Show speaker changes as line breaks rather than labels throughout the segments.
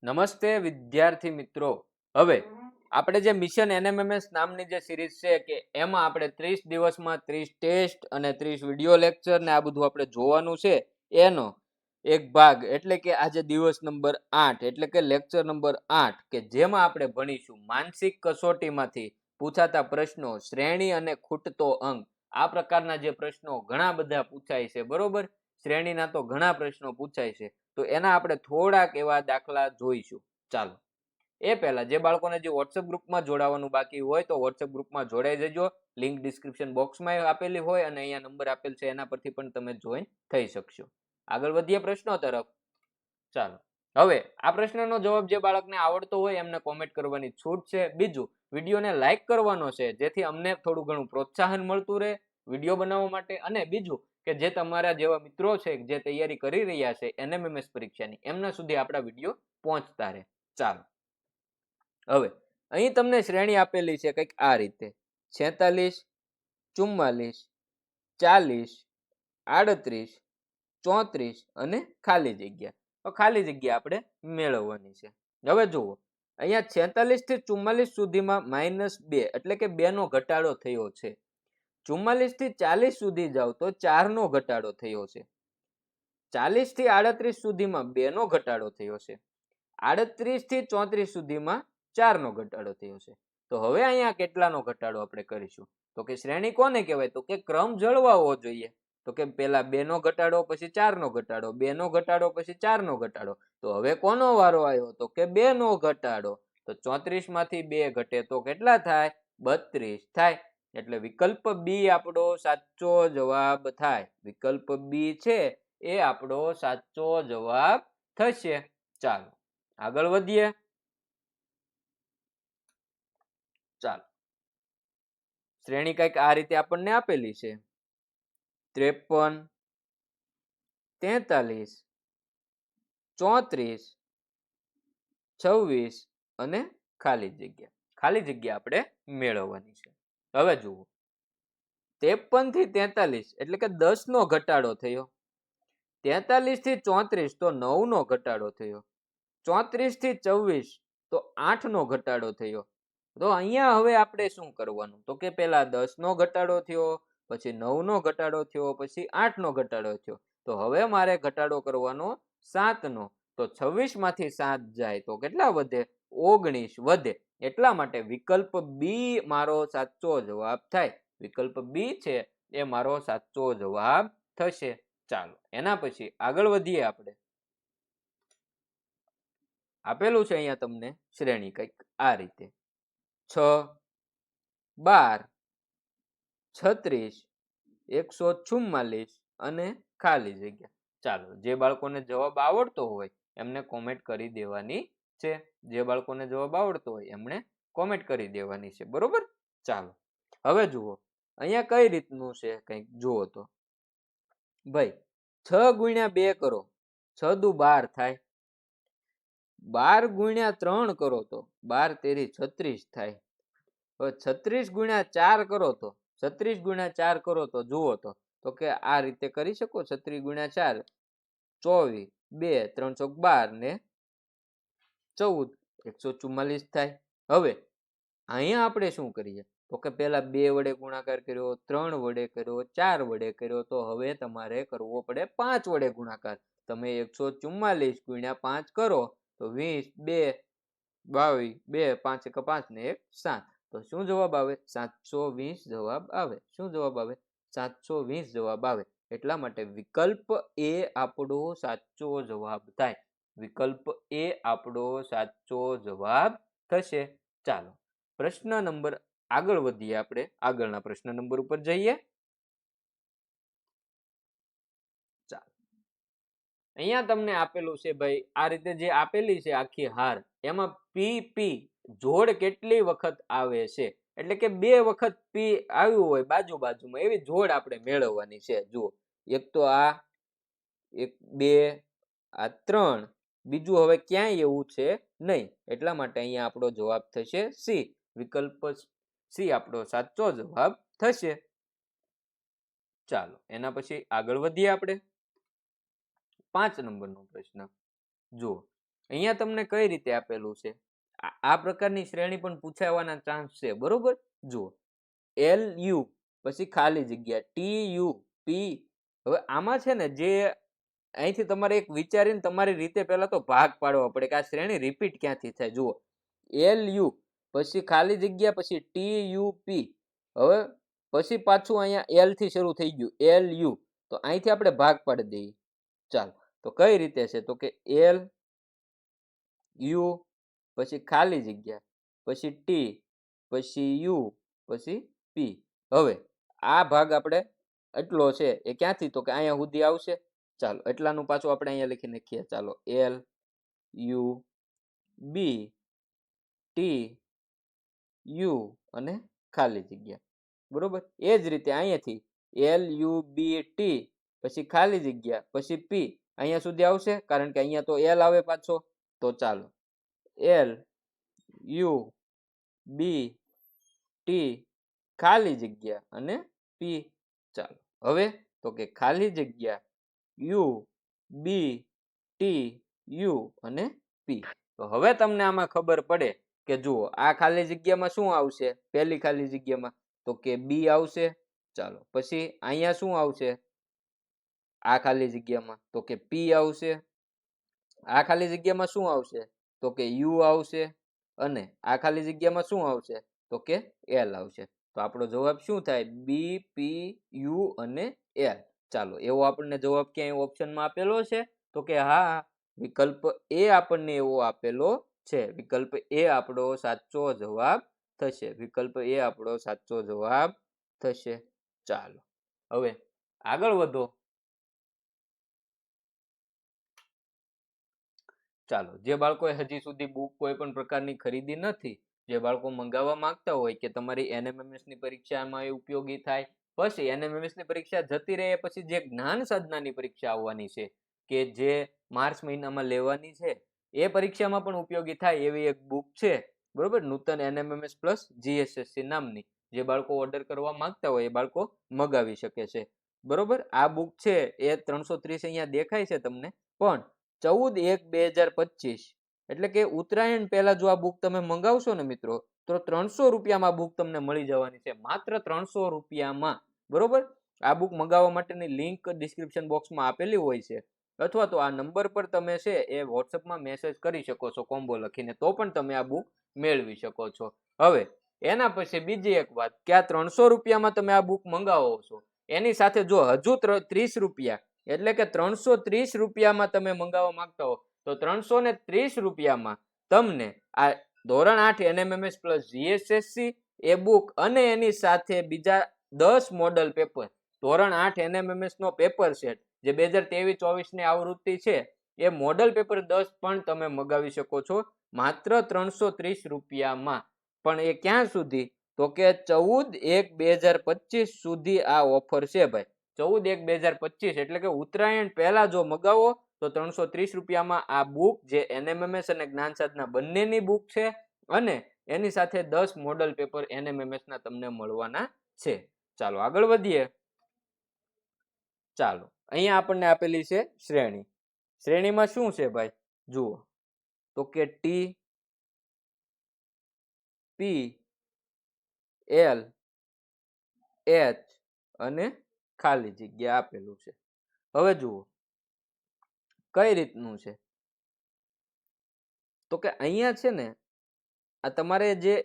નમસ્તે વિદ્યાર્થી મિત્રો, હવે આપણે જે મિશન NMMS નામની જે સિરીઝ છે કે એમાં આપણે 30 દિવસમાં 30 ટેસ્ટ અને 30 વિડિયો લેક્ચર ને આ બધું આપણે જોવાનું છે એનો એક ભાગ એટલે કે આજે દિવસ નંબર 8 એટલે કે લેક્ચર નંબર 8 કે જેમાં આપણે ભણીશું માનસિક કસોટીમાંથી પૂછાતા પ્રશ્નો, શ્રેણી અને ખૂટતો અંક. આ પ્રકારના જે પ્રશ્નો ઘણા બધા પૂછાય છે, બરોબર. શ્રેણીના તો ઘણા પ્રશ્નો પૂછાય છે, તો એના આપણે થોડાક એવા દાખલા જોઈશું. ચાલો, એ પહેલા જે બાળકોને જે વોટ્સએપ ગ્રુપમાં જોડાવાનું બાકી હોય તો વોટ્સએપ ગ્રુપમાં જોડાઈ જજો. લિંક ડિસ્ક્રિપ્શન બોક્સમાં આપેલી હોય અને અહીંયા નંબર આપેલ છે એના પરથી પણ તમે જોઈન થઈ શકશો. આગળ વધીએ પ્રશ્નો તરફ. ચાલો, હવે આ પ્રશ્નનો જવાબ જે બાળકને આવડતો હોય એમને કોમેન્ટ કરવાની છૂટ છે. બીજું, વિડીયોને લાઈક કરવાનો છે જેથી અમને થોડું ઘણું પ્રોત્સાહન મળતું રહે વિડીયો બનાવવા માટે. અને બીજું કે જે તમારા જેવા મિત્રો છે જે તૈયારી કરી રહ્યા છે NMMS પરીક્ષાની, એમના સુધી આપણા વિડીયો પહોંચતા રહે. ચાલો, હવે અહીં તમને શ્રેણી આપેલી છે કંઈક આ રીતે: 46, 44, 40, 38, 34 અને ખાલી જગ્યા. તો ખાલી જગ્યા આપણે મેળવવાની છે. હવે જુઓ, અહીંયા 46 થી 44 સુધીમાં -2 એટલે કે 2 નો ઘટાડો થયો છે. 44 થી 40 સુધી જાવ તો 4 નો ઘટાડો થયો છે. 40 થી 38 સુધીમાં 2 નો ઘટાડો થયો છે. 38 થી 34 સુધીમાં 4 નો ઘટાડો થયો છે. તો હવે અહીંયા કેટલાનો ઘટાડો આપણે કરીશું? તો કે શ્રેણી કોને કહેવાય? તો કે ક્રમ જળવાવો જોઈએ. તો કે પેલા 2 નો ઘટાડો, પછી 4 નો ઘટાડો, 2 નો ઘટાડો, પછી 4 નો ઘટાડો. તો હવે કોનો વારો આવ્યો? તો કે 2 નો ઘટાડો. તો 34 માંથી 2 ઘટે તો કેટલા થાય? 32 થાય. એટલે વિકલ્પ બી આપણો સાચો જવાબ થાય. વિકલ્પ બી છે એ આપણો સાચો જવાબ થશે. ચાલો, આગળ વધીએ. ચાલો, શ્રેણી કઈક આ રીતે આપણને આપેલી છે: 53, 43, 34, 26 અને ખાલી જગ્યા. ખાલી જગ્યા આપણે મેળવવાની છે. હવે જુઓ, 53 થી 43 એટલે કે 10 નો ઘટાડો થયો. 43 થી 34 તો 9 નો ઘટાડો થયો. 34 થી 24 તો 8 નો ઘટાડો થયો. તો અહીંયા હવે આપણે શું કરવાનું? તો કે પેલા 10 નો ઘટાડો થયો, પછી 9 નો ઘટાડો થયો, પછી 8 નો ઘટાડો થયો. તો હવે મારે ઘટાડો કરવાનો 7 નો. તો 26 માંથી 7 જાય તો કેટલા વધે? 19 વધે. એટલા માટે વિકલ્પ બી મારો સાચો જવાબ થાય. વિકલ્પ બી છે એ મારો સાચો જવાબ થશે. ચાલો, એના પછી આગળ વધીએ આપણે. આપેલું છે અહીંયા તમને શ્રેણી કંઈક આ રીતે: 6, 12, 36, 144 અને ખાલી જગ્યા. ચાલો, જે બાળકોને જવાબ આવડતો હોય એમને કોમેન્ટ કરી દેવાની છે. જે બાળકોને જવાબ આવડતો હોય એમને કોમેન્ટ કરી દેવાની છે, બરોબર. ચાલો, હવે જુઓ અહીંયા કઈ રીતનું છે કંઈક જુઓ તો. ભાઈ 6 ગુણ્યા 2 કરો, 6 દુ 12 થાય. 12 ગુણ્યા 3 કરો તો 12 તેરી 36 થાય. હવે 36 ગુણ્યા 4 કરો તો 36 ગુણ્યા 4 કરો તો જુઓ તો કે આ રીતે કરી શકો. 36 ગુણ્યા 4 24, 2 3 12 ને 14, 144 થાય. હવે અહીંયા આપણે શું કરીએ? તો કે પેલા 2 વડે ગુણાકાર કર્યો, 3 વડે કર્યો, 4 વડે કર્યો. તો હવે તમારે કરવો પડે 5 વડે ગુણાકાર. તમે 144 ગુણ્યા 5 કરો તો 20, 2 22, 2 5 1 5 ને 1 7. તો શું જવાબ આવે? 720 જવાબ આવે. શું જવાબ આવે? 720 જવાબ આવે. એટલા માટે વિકલ્પ એ આપણો સાચો જવાબ થાય. વિકલ્પ એ આપણો સાચો જવાબ થશે. ચાલો, પ્રશ્ન નંબર આગળ વધીએ આપણે. આગળના પ્રશ્ન નંબર ઉપર જઈએ. ચાલો, અહીંયા તમને આપેલું છે ભાઈ આ રીતે જે આપેલી છે આખી હાર, એમાં પી જોડ કેટલી વખત આવે છે? એટલે કે 2 વખત પી આવ્યું હોય બાજુ બાજુમાં, એવી જોડ આપણે મેળવવાની છે. જુઓ, એક તો આ, એક 2, આ 3, બીજું હવે ક્યાંય એવું છે નહીં. એટલા માટે અહીંયા આપણો જવાબ થશે સી. વિકલ્પ સી આપણો સાચો જવાબ થશે. ચાલો, એના પછી આગળ વધીએ આપણે. 5 નંબરનો પ્રશ્ન જુઓ, અહીંયા તમને કઈ રીતે આપેલું છે, આ પ્રકારની શ્રેણી પણ પૂછાવાના ચાન્સ છે, બરોબર. જુઓ, LU પછી ખાલી જગ્યા TUP. હવે આમાં છે ને જે અહીંથી તમારે એક વિચારીને તમારી રીતે પહેલા તો ભાગ પાડવા પડે કે આ શ્રેણી રિપીટ ક્યાંથી થાય. જુઓ, LU પછી ખાલી જગ્યા પછી TUP. હવે પછી પાછું અહીંયા L થી શરૂ થઈ ગયું LU, તો અહીંથી આપણે ભાગ પાડી દઈએ. ચાલો, તો કઈ રીતે છે, તો કે LU પછી ખાલી જગ્યા પછી T પછી U પછી P. હવે આ ભાગ આપણે એટલો છે એ ક્યાંથી, તો કે અહીંયા સુધી આવશે. ચાલો, એટલાનું પાછું આપણે અહીંયા લખી નાખીએ. ચાલો, LUB TU અને ખાલી જગ્યા, બરોબર. એ જ રીતે અહીંયાથી LUBT પછી ખાલી જગ્યા પછી P અહીંયા સુધી આવશે, કારણ કે અહીંયા તો L આવે પાછો. તો ચાલો, LUBT ખાલી જગ્યા અને P. ચાલો, હવે તો કે ખાલી જગ્યા UBTU અને P. તો હવે તમને આમાં ખબર પડે કે જુઓ, આ ખાલી જગ્યામાં શું આવશે, પહેલી ખાલી જગ્યામાં તો કે B આવશે. ચાલો, પછી અહીંયા શું આવશે, આ ખાલી જગ્યામાં તો કે P આવશે. આ ખાલી જગ્યામાં શું આવશે, તો કે U આવશે. અને આ ખાલી જગ્યામાં શું આવશે, તો કે L આવશે. તો આપણો જવાબ શું થાય, BPU અને L. ચાલો, એવો આપણને જવાબ ક્યાંય ઓપ્શનમાં આપેલો છે, તો કે હા, વિકલ્પ એ આપણને એવો આપેલો છે. વિકલ્પ એ આપણો સાચો જવાબ થશે. વિકલ્પ એ આપણો સાચો જવાબ થશે. ચાલો, હવે આગળ વધો. ચાલો, જે બાળકોએ હજી સુધી બુક કોઈ પણ પ્રકારની ખરીદી નથી, જે બાળકો મંગાવવા માંગતા હોય કે તમારી NMMS ની પરીક્ષામાં એ ઉપયોગી થાય, પછી NMMS ની પરીક્ષા જતી રહે પછી જે જ્ઞાન સાધનાની પરીક્ષા આવવાની છે કે જે માર્ચ મહિનામાં લેવાની છે, એ પરીક્ષામાં પણ ઉપયોગી થાય એવી એક બુક છે, બરોબર. નૂતન NMMS પ્લસ GSSC નામની. જે બાળકો ઓર્ડર કરવા માંગતા હોય એ બાળકો મગાવી શકે છે, બરોબર. આ બુક છે એ 330 અહીંયા દેખાય છે તમને, પણ 14/1/2025 એટલે કે ઉત્તરાયણ પહેલા જો આ બુક તમે મંગાવશો ને મિત્રો, તો 300 રૂપિયામાં બુક તમને મળી જવાની છે, માત્ર 300 રૂપિયામાં, બરોબર. આ બુક મંગાવવા માટેની લિંક ડિસ્ક્રિપ્શન બોક્સમાં આપેલી હોય છે, અથવા તો આ નંબર પર તમે છે એ વોટ્સઅપમાં મેસેજ કરી શકો છો કોમ્બો લખીને, તો પણ તમે આ બુક મેળવી શકો છો. હવે એના પછી બીજી એક વાત કે આ 300 રૂપિયામાં તમે આ બુક મંગાવો છો, એની સાથે જો હજુ 30 રૂપિયા એટલે કે 330 રૂપિયામાં તમે મંગાવવા માંગતા હો, તો 330 રૂપિયામાં તમને આ ધોરણ 8 NMMS પ્લસ GSSC એ બુક અને એની સાથે બીજા 10 મોડલ પેપર, ધોરણ 8 NMMS નો પેપર સેટ જે 2023-24 ની આવૃત્તિ છે, એ મોડલ પેપર 10 પણ તમે મગાવી શકો છો માત્ર 330 રૂપિયામાં. પણ એ ક્યાં સુધી, તો કે 14/1/2025 સુધી આ ઓફર છે ભાઈ. 14/1/2025 એટલે કે ઉત્તરાયણ પહેલા જો મગાવો તો 330 રૂપિયામાં આ બુક જે NMMS અને જ્ઞાન સાધના બંનેની બુક છે, અને એની સાથે 10 મોડલ પેપર NMMS ના તમને મળવાના છે. ચાલો આગળ વધીએ. ચાલો, અહીંયા આપણને આપેલી છે શ્રેણી. શ્રેણીમાં શું છે ભાઈ, જુઓ, તો કે T P L H અને ખાલી જગ્યા આપેલું છે. હવે જુઓ કઈ રીતનું છે, તો કે અહીંયા છે ને આ તમારે જે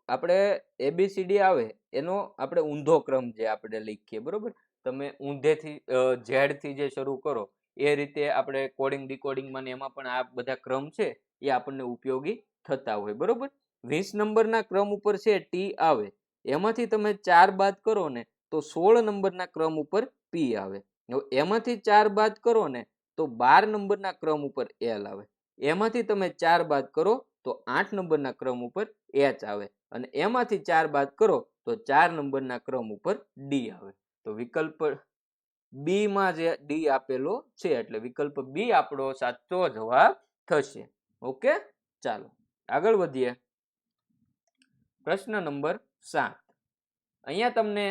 આપણે ABCD આવે એનો આપણે ઊંધો ક્રમ જે આપણે લખીએ, બરોબર. તમે ઊંધેથી ઝેડ થી જે શરૂ કરો એ રીતે આપણે કોડિંગ ડીકોડિંગમાં ને એમાં પણ આ બધા ક્રમ છે એ આપણને ઉપયોગી થતા હોય, બરોબર. 20 નંબરના ક્રમ ઉપર છે T આવે, એમાંથી તમે 4 બાદ કરો ને તો 16 નંબરના ક્રમ ઉપર P આવે. એમાંથી 4 બાદ કરો ને તો 12 નંબરના ક્રમ ઉપર L આવે. એમાંથી તમે 4 બાદ કરો તો 8 નંબરના ક્રમ ઉપર H આવે, અને એમાંથી 4 બાદ કરો તો 4 નંબરના ક્રમ ઉપર D આવે. તો વિકલ્પ B માં જે D આપેલો છે, એટલે વિકલ્પ B આપણો સાચો જવાબ થશે. ઓકે, ચાલો આગળ વધીએ. પ્રશ્ન નંબર 7. અહીંયા તમને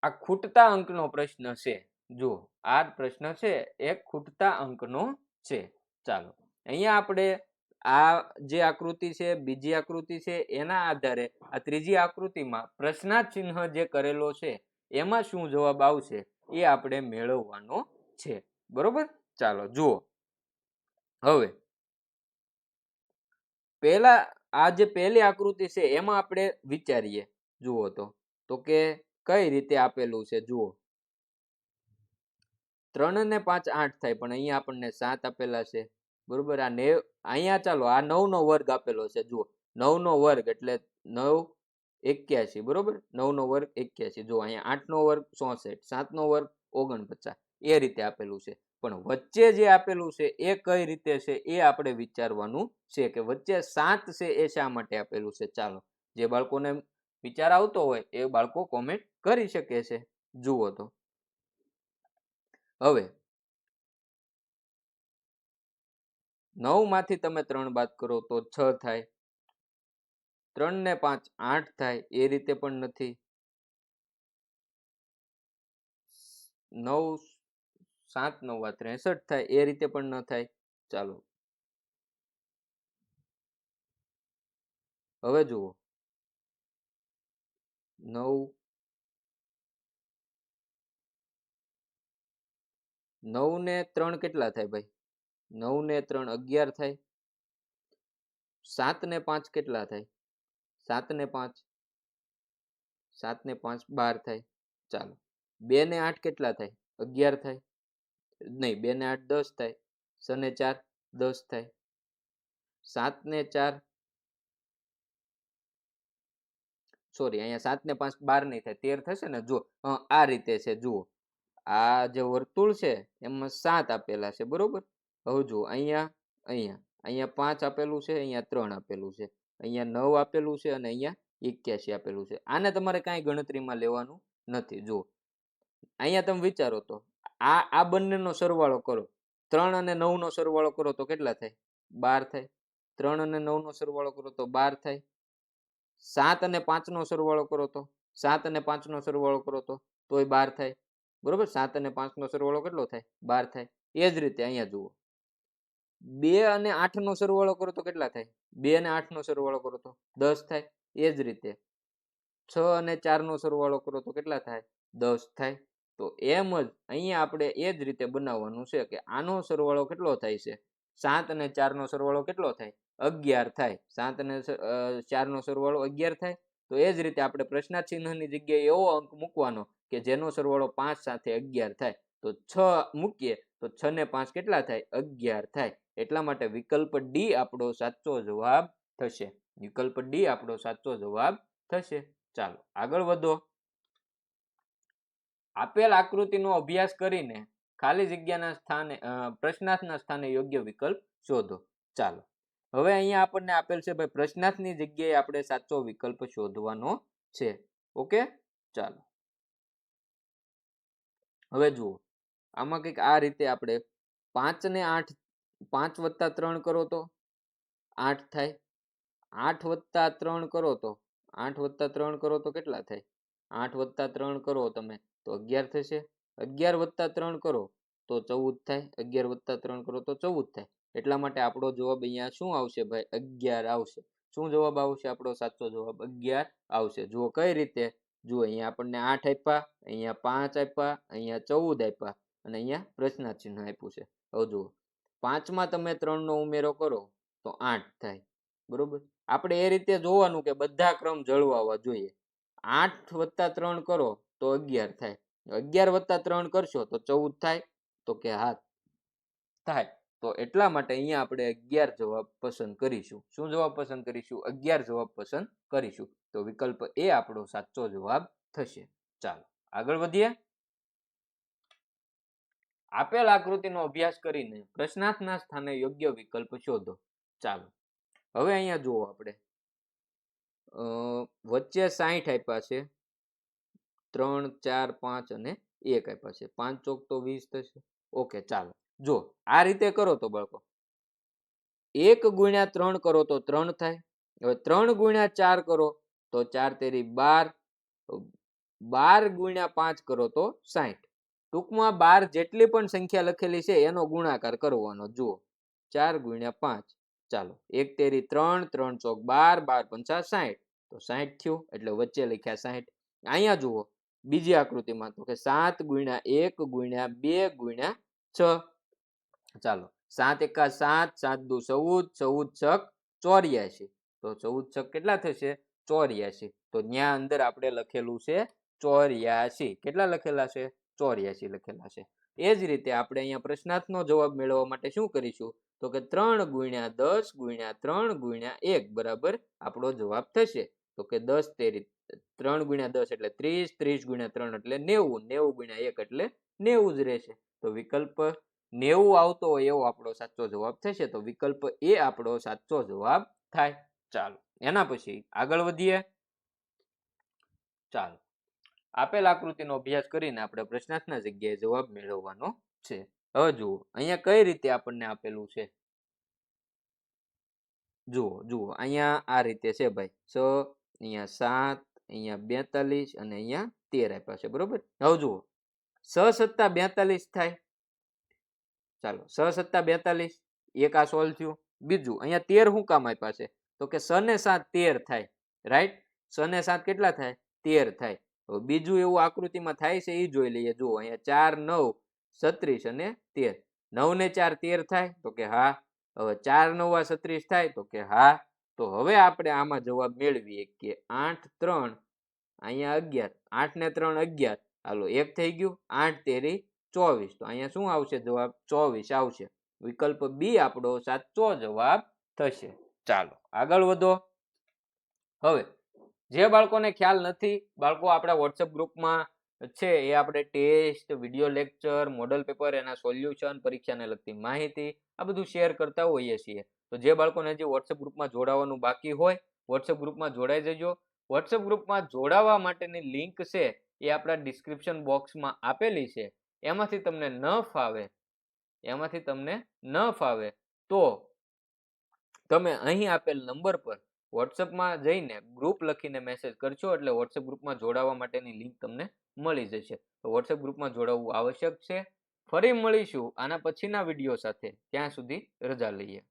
આ ખૂટતા અંકનો પ્રશ્ન છે. જો આ પ્રશ્ન છે એક ખૂટતા અંકનો છે. ચાલો અહીંયા આપણે આ જે આકૃતિ છે, બીજી આકૃતિ છે, એના આધારે આ ત્રીજી આકૃતિમાં પ્રશ્નાર્થ ચિહ્ન જે કરેલો છે એમાં શું જવાબ આવશે એ આપણે મેળવવાનો છે. બરોબર. ચાલો જુઓ. હવે પહેલા આ જે પહેલી આકૃતિ છે એમાં આપણે વિચારીએ. જુઓ તો કે કઈ રીતે આપેલું છે. જુઓ 3 ને 5 8 થાય, પણ અહીંયા આપણને 7 આપેલા છે. બરોબર. આ 9 અહીંયા ચાલો આ 9 નો વર્ગ આપેલો છે. જુઓ 9 નો વર્ગ એટલે 9 81. બરોબર. 9 નો વર્ગ 81. જો અહીંયા 8 નો વર્ગ 64, 7 નો વર્ગ 49, એ રીતે આપેલું છે. પણ વચ્ચે જે આપેલું છે એ કઈ રીતે છે એ આપણે વિચારવાનું છે કે વચ્ચે 7 છે એ શા માટે આપેલું છે. ચાલો જે બાળકોને વિચાર આવતો હોય એ બાળકો કોમેન્ટ કરી શકે છે. જુઓ તો હવે 9 માંથી તમે 3 બાદ કરો તો 6 થાય. 3 ને 5 8 થાય, એ રીતે પણ નથી. 9 7 9 63 થાય, એ રીતે પણ ન થાય. ચાલો હવે જુઓ 9 ને 3 કેટલા થાય ભાઈ? 9 ને 3 11 થાય. 7 ને 5 કેટલા થાય? 7 ને 5 7 ને 5 12 થાય. ચાલો 2 ને 8 કેટલા થાય? 11 થાય. નહીં, 2 ને 8 10 થાય. 6 ને 4 10 થાય. 7 ને 4 સોરી, અહીંયા 7 ને 5 12 નહીં થાય, 13 થશે ને. જો આ રીતે છે. જુઓ આ જે વર્તુળ છે એમાં 7 આપેલા છે. બરોબર. હવે જુઓ અહીંયા અહીંયા અહીંયા 5 આપેલું છે, અહીંયા 3 આપેલું છે, અહીંયા 9 આપેલું છે અને અહીંયા 81 આપેલું છે. આને તમારે કાંઈ ગણતરીમાં લેવાનું નથી. જુઓ અહીંયા તમે વિચારો તો આ બંનેનો સરવાળો કરો. 3 અને 9 નો સરવાળો કરો તો કેટલા થાય? 12 થાય. 3 અને 9 નો સરવાળો કરો તો 12 થાય. 7 અને 5 નો સરવાળો કરો તો 7 અને 5 નો સરવાળો કરો તો તોય 12 થાય. બરોબર. 7 અને 5 નો સરવાળો કેટલો થાય? 12 થાય. એ જ રીતે અહીંયા જુઓ 2 અને 8 નો સરવાળો કરો તો કેટલા થાય? 2 અને 8 નો સરવાળો કરો તો 10 થાય. એ જ રીતે 6 અને 4 નો સરવાળો કરો તો કેટલા થાય? 10 થાય. તો એમ જ અહીંયા આપણે એ જ રીતે બનાવવાનું છે કે આનો સરવાળો કેટલો થાય છે? 7 અને 4 નો સરવાળો કેટલો થાય? 11 થાય. 7 અને 4 નો સરવાળો 11 થાય. તો એ જ રીતે આપણે પ્રશ્નાર્થ ચિહ્નની જગ્યાએ એવો અંક મૂકવાનો કે જેનો સરવાળો 5 સાથે 11 થાય. તો 6 મૂકીએ તો 6 ને 5 કેટલા થાય? 11 થાય. એટલા માટે વિકલ્પ ડી આપણો સાચો જવાબ થશે. વિકલ્પ ડી આપણો સાચો જવાબ થશે. ચાલો આગળ વધો. આપેલ આકૃતિનો અભ્યાસ કરીને ખાલી જગ્યાના સ્થાને પ્રશ્નાર્થના સ્થાને યોગ્ય વિકલ્પ શોધો. ચાલો હવે અહીંયા આપણને આપેલ છે ભાઈ પ્રશ્નાર્થની જગ્યાએ આપણે સાચો વિકલ્પ શોધવાનો છે. ઓકે. ચાલો હવે જુઓ આમાં કંઈક આ રીતે આપણે 5 ને 8 5 વત્તા 3 કરો તો 8 થાય. 8 વત્તા 3 કરો તો 8 વત્તા 3 કરો તો કેટલા થાય? 8 વત્તા 3 કરો તમે તો 11 થશે. 11 વત્તા 3 કરો તો 14 થાય. 11 વત્તા 3 કરો તો 14 થાય. એટલા માટે આપણો જવાબ અહીંયા શું આવશે ભાઈ? 11 આવશે. શું જવાબ આવશે? આપણો સાચો જવાબ 11 આવશે. જુઓ કઈ રીતે. જુઓ અહીંયા આપણને 8 આપ્યા, અહીંયા 5 આપ્યા, અહીંયા 14 આપ્યા અને અહીંયા પ્રશ્નાર્થ ચિહ્ન આપ્યું છે. હવે જુઓ 5 માં તમે 3 નો ઉમેરો કરો તો 8 થાય. બરોબર. આપણે એ રીતે જોવાનું કે બધા ક્રમ જળવાવા જોઈએ. 8 વત્તા 3 કરો તો 11 થાય. 11 વત્તા 3 કરશો તો 14 થાય. તો કે હા થાય. તો એટલા માટે અહીંયા આપણે 11 જવાબ પસંદ કરીશું. શું જવાબ પસંદ કરીશું? 11 જવાબ પસંદ કરીશું. તો વિકલ્પ એ આપણો સાચો જવાબ થશે. ચાલો આગળ વધીએ. આપેલ આકૃતિનો અભ્યાસ કરીને પ્રશ્નાર્થના સ્થાને યોગ્ય વિકલ્પ શોધો. ચાલો હવે અહીંયા જુઓ આપણે વચ્ચે 60 આપ્યા છે, 3 4 5 અને 1 આપ્યા છે. 5 ચોક તો 20 થશે. ઓકે. ચાલો જો આ રીતે કરો તો બાળકો 1 ગુણ્યા 3 કરો તો 3 થાય. હવે 3 ગુણ્યા 4 કરો તો 4 તેરી 12. 12 ગુણ્યા 5 કરો તો 60. ટૂંકમાં 12 જેટલી પણ સંખ્યા લખેલી છે એનો ગુણાકાર કરવાનો. જુઓ 4 ગુણ્યા 5. ચાલો 1 તેરી 3, 3 ચોક 12, 12 પંચા 60. તો 60 થયું એટલે વચ્ચે લખ્યા 60. અહીંયા જુઓ બીજી આકૃતિમાં તો કે 7 ગુણ્યા 1 ગુણ્યા 2 ગુણ્યા 6. ચાલો 7 એકા 7, 7 દુ 14, 14 છક 84. તો 14 છક કેટલા થશે? 84. તો ત્યાં અંદર આપણે લખેલું છે 84. કેટલા લખેલા છે? 84 લખેલા છે. એ જ રીતે આપણે અહીંયા પ્રશ્નાર્થનો જવાબ મેળવવા માટે શું કરીશું? તો કે 3 ગુણ્યા 10 ગુણ્યા 3 ગુણ્યા 1 બરાબર આપણો જવાબ થશે. તો કે 10 તેરી 3 ગુણ્યા 10 એટલે 30, 30 ગુણ્યા 3 એટલે 90, 90 ગુણ્યા 1 એટલે 90 જ રહેશે. તો વિકલ્પ 90 આવતો હોય એવો આપણો સાચો જવાબ થશે. તો વિકલ્પ એ આપણો સાચો જવાબ થાય. ચાલો એના પછી આગળ વધીએ. ચાલો આપેલ આકૃતિનો અભ્યાસ કરીને આપણે પ્રશ્નાર્થના જગ્યાએ જવાબ મેળવવાનો છે. હવે જુઓ અહીંયા કઈ રીતે આપણને આપેલું છે. જુઓ અહીંયા આ રીતે છે ભાઈ. 6, અહીંયા 7, અહીંયા 42 અને અહીંયા 13 આપ્યા છે. બરોબર. હવે જુઓ 6 સત્તા 42 થાય. ચાલો 6 સત્તા 42, એક આ સોલ્વ થયું. બીજું અહીંયા 13 શું કામ આપ્યા છે? તો કે 6 ને 7 13 થાય. રાઈટ. 6 ને 7 કેટલા થાય? 13 થાય. હવે બીજું એવું આકૃતિમાં થાય છે એ જોઈ લઈએ. જુઓ અહીંયા 4, 9, 36 અને 13. 9 ને 4 13 થાય. તો કે હા. હવે 4 9 36 થાય. તો કે હા. તો હવે આપણે આમાં જવાબ મેળવીએ કે 8 3 અહીંયા 11, 8 ને 3 11. હાલો 1 થઈ ગયું. 8 તેરી 24. તો અહીંયા શું આવશે જવાબ? 24 આવશે. વિકલ્પ બી આપણો સાચો જવાબ થશે. ચાલો આગળ વધો. હવે જે બાળકોને ખ્યાલ નથી, બાળકો આપણા વોટ્સએપ ગ્રુપમાં છે એ આપણે test, video lecture, model paper, એના સોલ્યુશન, પરીક્ષાને લગતી માહિતી આ બધું શેર કરતા હોઈએ છીએ. તો જે બાળકોને હજી વોટ્સએપ ગ્રુપમાં જોડાવાનું બાકી હોય વોટ્સએપ ગ્રુપમાં જોડાઈ જજો. વોટ્સએપ ગ્રુપમાં જોડાવા માટેની લિંક છે એ આપણા ડિસ્ક્રિપ્શન બોક્સમાં આપેલી છે. એમાંથી તમને ન ફાવે તો તમે અહીં આપેલ નંબર પર વોટ્સએપમાં જઈને ગ્રુપ લખીને મેસેજ કરશો એટલે વોટ્સએપ ગ્રુપમાં જોડાવા માટેની લિંક તમને મળી જશે. તો વોટ્સએપ ગ્રુપમાં જોડાવવું આવશ્યક છે. ફરી મળીશું આના પછીના વિડીયો સાથે. ત્યાં સુધી રજા લઈએ.